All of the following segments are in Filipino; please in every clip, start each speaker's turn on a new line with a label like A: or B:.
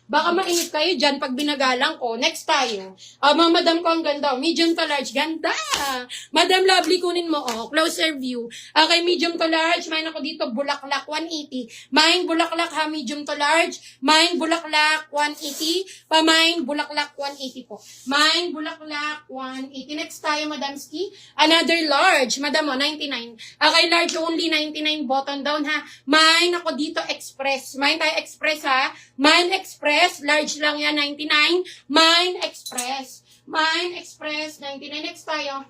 A: Baka mainit kayo dyan pag binagalang ko. Next tayo. Mga madam ko, ang ganda. Medium to large. Ganda! Madam Lovely, kunin mo. Closer view. Okay, medium to large. Main ako dito, bulaklak, 180. Main bulaklak ha, medium to large. Main bulaklak, 180. Pamain bulaklak, 180 po. Main bulaklak, 180. Next tayo, Madam Ski. Another large. Madam mo, 99. Okay, large only, 99. Button down ha. Main ako dito, express. Main tayo express ha. Main express. Large lang yan, 99. Main express. Main express, 99. Next tayo.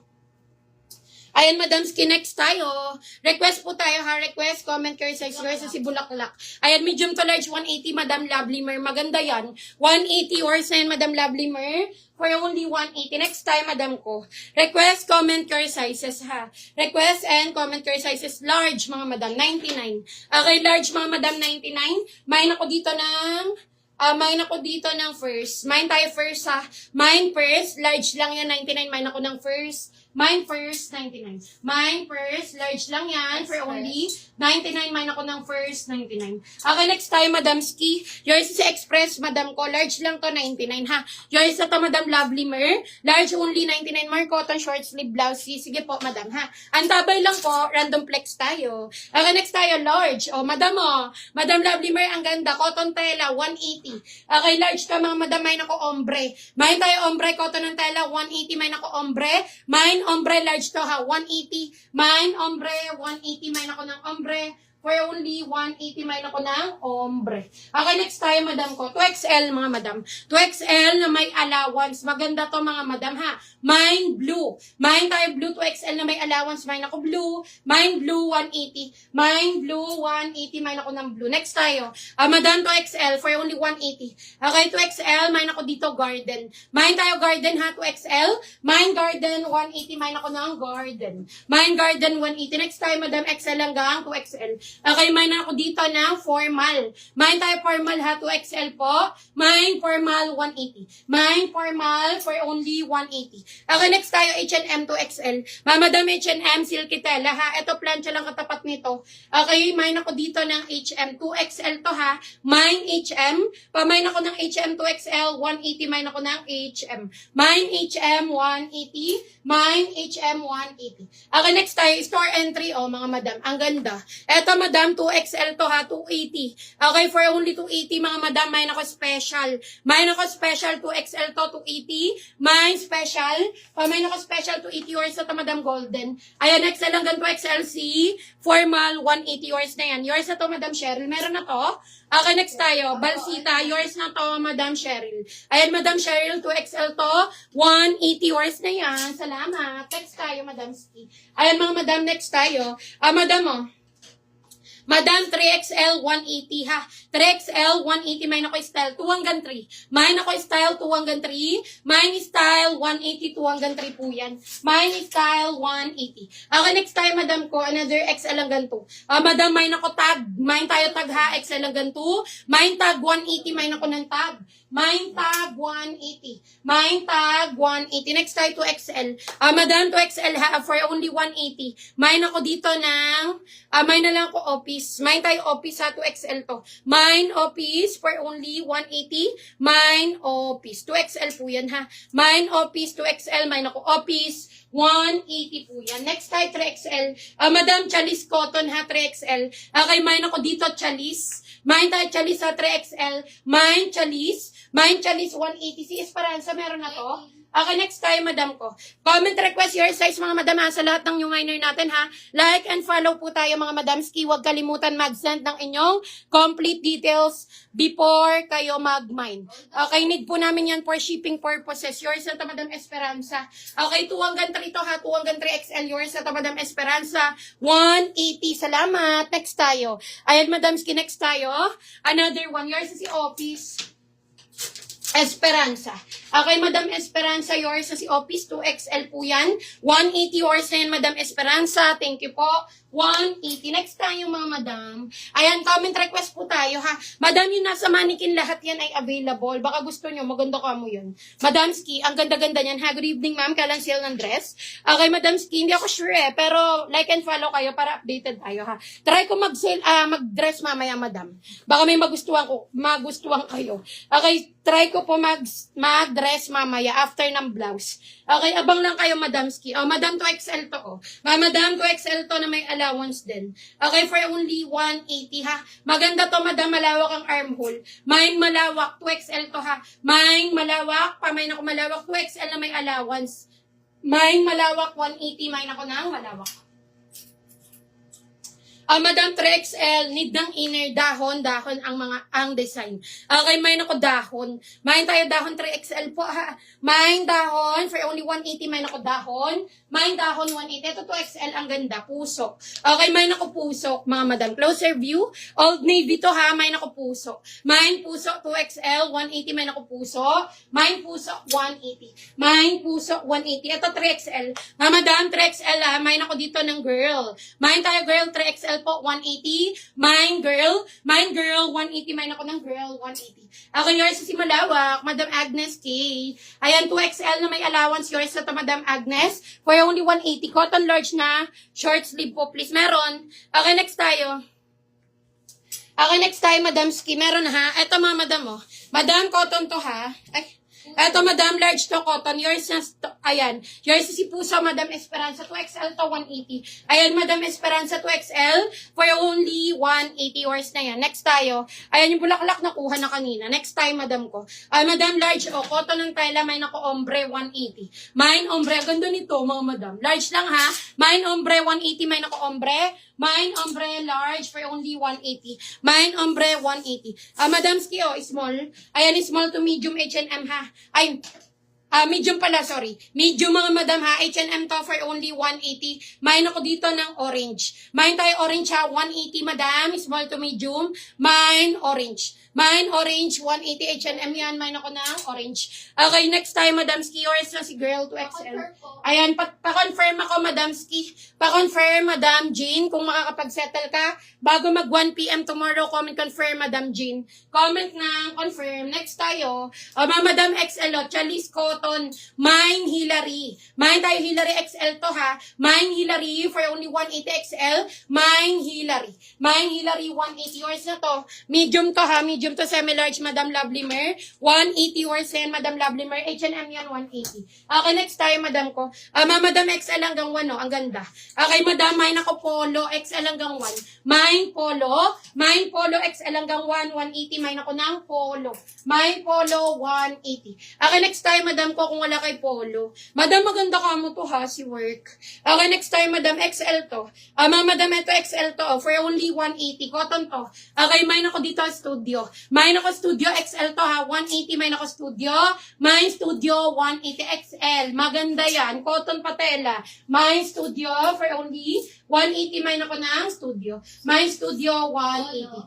A: Ayan, Madam Ski, next tayo. Request po tayo ha. Request, comment, care, size, yours si Bulaklak. Ayan, medium to large, 180, Madam Lovely Mer. Maganda yan. 180 yours na yan, Madam Lovely Mer. For only 180. Next time, Madam ko. Request, comment, care, sizes ha. Request and comment, care, sizes. Large, mga Madam, 99. Okay, large, mga Madam, 99. Main ako dito ng... main ako dito ng first. Main tayo first ha. Main first. Large lang yan, 99. Main ako ng first. Mine first, 99. Mine first, large lang yan, for only 99. Mine ako ng first, 99. Okay, next time, Madam Ski. Yours is express, Madam ko. Large lang to, 99 ha. Yours na to, Madam Lovely Mer. Large only, 99. Mer, cotton short sleeve blouse. Sige po, Madam ha. Antabay lang po, random flex tayo. Okay, next tayo, large. Madam Madam Lovely Mer, ang ganda. Cotton tela, 180. Okay, large ka, mga Madam. Mine ako, ombre. Mine tayo, ombre, cotton ng tela, 180. Mine ako, ombre. Mine ombre large to ha, 180. Mine ombre, 180. Mine ako ng ombre. For only 180, mine ako ng ombre. Okay, next tayo, Madam ko. 2XL, mga Madam. 2XL na may allowance. Maganda to, mga Madam, ha. Mine blue. Mine tayo blue, 2XL na may allowance. Mine ako blue. Mine blue, 180. Mine blue, 180. Mine ako ng blue. Next tayo. Madam, 2XL for only 180. Okay, 2XL. Mine ako dito, garden. Mine tayo, garden, ha, 2XL. Mine garden, 180. Mine ako ng garden. Mine garden, 180. Next tayo, Madam, XL hanggang 2XL. Okay, mine ako dito ng formal. Mine tayo formal ha, 2XL po. Mine formal, 180. Mine formal for only 180. Okay, next tayo, H&M 2XL. Madam H&M, silky tela ha. Ito, plancha lang katapat nito. Okay, mine ako dito ng H&M 2XL to ha. Mine H&M. Mine ako ng H&M 2XL, 180. Mine ako ng H&M. Mine H&M, 180. Mine H&M, 180. Okay, next tayo, store entry. Mga Madam, ang ganda. Eto, Madam, 2XL to ha, 280. Okay, for only 280, mga Madam, mine ako special. Mine ako special, 2XL to, 280. Mine special. Mine ako special, 280 yours na to, Madam Golden. Ayan, XL hanggang 2XLC. Formal, 180 yours na yan. Yours na to, Madam Cheryl. Meron na to. Okay, next tayo. Balsita, yours na to, Madam Cheryl. Ayan, Madam Cheryl, 2XL to. 180 yours na yan. Salamat. Next tayo, Madam Ski. Ayan, mga Madam, next tayo. Madam, Madam, 3XL, 180 ha. 3XL, 180. Mine ako style, 2 hanggang 3. Mine ako style, 2 hanggang 3. Mine style, 180, 2 hanggang 3 po yan. Mine style, 180. Okay, next time, Madam ko, another XL hanggang 2. Madam, mine ako tag. Mine tayo tag ha, XL hanggang 2. Mine tag, 180. Mine ako ng tag. Mine tag, 180. Mine tag, 180. Next tayo, 2XL. Madam, 2XL ha, for only 180. Mine ako dito ng, mine na lang ako office. Mine tayo office ha, 2XL to. Mine office for only 180. Mine office. 2XL po yan ha. Mine office, 2XL. Mine ako office. 180 po yan. Next tayo, 3XL. Madam, Chalis Cotton ha, 3XL. Okay, mine ako dito, Chalis. Mine tayo, Chalis ha, 3XL. Mine, Chalis. Mine, Chalis, 180. Si Esperanza, meron na to. Okay, next tayo, Madam ko. Comment, request your size, mga Madam ha, sa lahat ng new miner natin ha. Like and follow po tayo, mga Madam Ski. Huwag kalimutan mag-send ng inyong complete details before kayo mag-mine. Okay, need po namin yan for shipping purposes. Yours na to, Madam Esperanza. Okay, 2 hanggang 3 to ha, 2 hanggang 3XL. Yours na to, Madam Esperanza. 180. Salamat. Next tayo. Ayan, Madam Ski, next tayo. Another one. Yours is si Office. Esperanza. Okay, Madam Esperanza, yours na si Office 2XL po yan. 180 yours na yan, Madam Esperanza. Thank you po. 180. Next tayo, mga madam. Ayan, comment request po tayo, ha. Madam, yung nasa mannequin, lahat yan ay available. Baka gusto nyo, maganda ka mo yun. Madam Ski, ang ganda-ganda niyan, ha. Good evening, ma'am. Kailan sale ng dress? Okay, Madam Ski, hindi ako sure, pero like and follow kayo para updated tayo, ha. Try ko mag-dress mamaya, madam. Baka may magustuhan kayo. Okay, try ko po mag-dress mamaya after ng blouse. Okay, abang lang kayo, Madam Ski. Oh, Madam 2XL to, oh. Madam 2XL to na may allowance din. Okay, for only 180, ha. Maganda to, Madam. Malawak ang armhole. May malawak. 2XL to, ha. May malawak. May ako malawak. 2XL na may allowance. May malawak. 180. May ako na malawak. Madam 3XL, need ng inner dahon ang design. Okay, may nako dahon. May tayo dahon 3XL po, ha. May dahon for only 180, may nako dahon. May dahon 180. Ito 2XL, ang ganda, puso. Okay, may nako puso, mga madam. Closer view, Old Navy to, ha. May nako puso. May puso 2XL, 180, may nako puso. May puso 180. May puso 180. Ito 3XL. Mga madam 3XL, ha. May nako dito ng girl. May tayo girl 3XL po, 180. Mine girl, 180. Mine ako ng girl, 180. Okay, yours si malawak, Madam Agnes K. Ayan, 2XL na may allowance. Yours na to, Madam Agnes. For only 180. Cotton large na, short sleeve po, please. Meron. Okay, next tayo. Okay, next tayo, Madam Ski. Meron, ha. Ito, mga madam, oh. Madam, cotton to, ha. Ay. Eto, Madam, large to cotton. Yours na, ayan. Yours si Puso, Madam Esperanza, 2XL to 180. Ayan, Madam Esperanza, 2XL for only 180. Yours na yan. Next tayo. Ayan, yung bulaklak na kuha na kanina. Next time, Madam ko. Madam, large, cotton ng tela, may nako ombre, 180. Mine, ombre, ganda nito, mga Madam. Large lang, ha. Mine, ombre, 180, may nako ombre. Mine, ombre, large for only 180. Mine, ombre, 180. Madam Ski, small. Ayan, small to medium H&M, ha. Ay, medium pala, sorry. Medium, mga madam, ha. H&M to for only 180. Mine ako dito ng orange. Mine tayo orange, ha. 180, madam. Small to medium. Mine, orange. Mine, orange, 180 H&M yan. Mine ako ng orange. Okay, next time, Madam Ski. Yours na si girl 2XL. Ayan, pa-confirm ako, Madam Ski. Pa-confirm, Madam Jean, kung makakapag-settle ka. Bago mag 1 p.m. tomorrow, comment confirm, Madam Jean. Comment na, confirm. Next tayo, Madam XL, Chalice Cotton. Mine, Hillary. Mine tayo, Hillary XL to, ha. Mine, Hillary, for only 180 XL. Mine, Hillary. Mine, Hillary, 180. Yours na to. Medium to, ha. Medium to semi-large, Madam Lovely Mer. 180 yours yan, Madam Lovely Mer. H&M yan, 180. Okay, next tayo, Madam ko. Madam XL hanggang 1, no? Ang ganda. Okay, Madam, mine ako polo, XL hanggang 1. Mine polo XL hanggang 1, 180. Mine ako ng polo. Mine polo, 180. Okay, next tayo, Madam ko, kung wala kay polo. Madam, maganda ka mo to, ha, si work. Okay, next tayo, Madam XL to. Madam, ito XL to, for only 180. Cotton to. Okay, mine ako dito, studio. Mine ako studio XL to, ha. 180. Mine ako studio. Mine studio 180 XL. Maganda yan. Cotton patela. Mine studio for only 180. Mine ako ng studio. Mine studio 180.